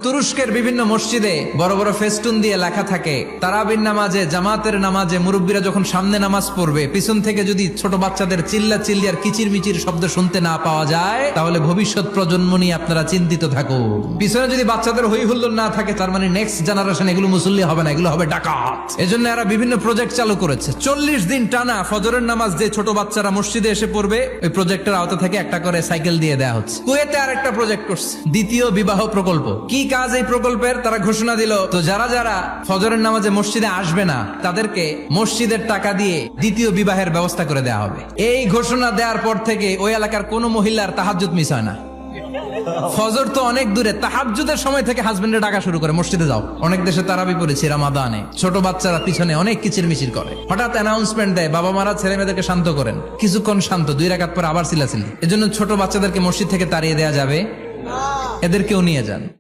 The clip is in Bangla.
তুরস্কের বিভিন্ন মসজিদে বড় বড় ফেস্টুন দিয়ে লেখা থাকে তারাবির নামাজে, জামাতের নামাজে মুরব্বীরা যখন সামনে নামাজ পড়বে, পিছন থেকে যদি ছোট বাচ্চাদের চিল্লা চিল্লি আর কিচির মিচির শব্দ শুনতে না পাওয়া যায়, তাহলে ভবিষ্যৎ প্রজন্ম নিয়ে আপনারা চিন্তিত থাকুন। পিছনে যদি বাচ্চাদের হই হুল্লোড় না থাকে, তার মানে নেক্সট জেনারেশন এগুলো মুসল্লি হবে না, এগুলো হবে ডাকাত। এজন্য এরা বিভিন্ন প্রজেক্ট চালু করেছে। 40 দিন টানা ফজরের নামাজ যে ছোট বাচ্চারা মসজিদে এসে পড়বে, ওই প্রজেক্টের আওতা থেকে একটা করে সাইকেল দিয়ে দেওয়া হচ্ছে। কুয়েতে আর একটা প্রজেক্ট করছে, দ্বিতীয় বিবাহ প্রকল্প। কি কাজ এই প্রকল্পের? তারা ঘোষণা দিল, তো যারা যারা ফজরের নামাজে মসজিদে আসবে না, তাদেরকে মসজিদের টাকা দিয়ে দ্বিতীয় বিবাহের ব্যবস্থা করে দেওয়া হবে। এই ঘোষণা দেওয়ার পর থেকে ওই এলাকার কোন মহিলার তাহাজ্জুদ মিস হয় না। ফজর তো অনেক দূরে, তাহাজ্জুদের সময় থেকে হাজবেন্ডের ডাকা শুরু করে, মসজিদে যাও। অনেক দেশে তারাবি পড়েছি রামাদানে, ছোট বাচ্চারা পিছনে অনেক কিচির মিচির করে। হঠাৎ অ্যানাউন্সমেন্ট দেয়, বাবা মারা ছেলে মেয়েদেরকে শান্ত করেন। কিছুক্ষণ শান্ত, 2 রাকাত পর আবার চিল্লাচিল্লি। এজন্য ছোট বাচ্চাদেরকে মসজিদ থেকে তাড়িয়ে দেওয়া যাবে, এদেরকেও নিয়ে যান।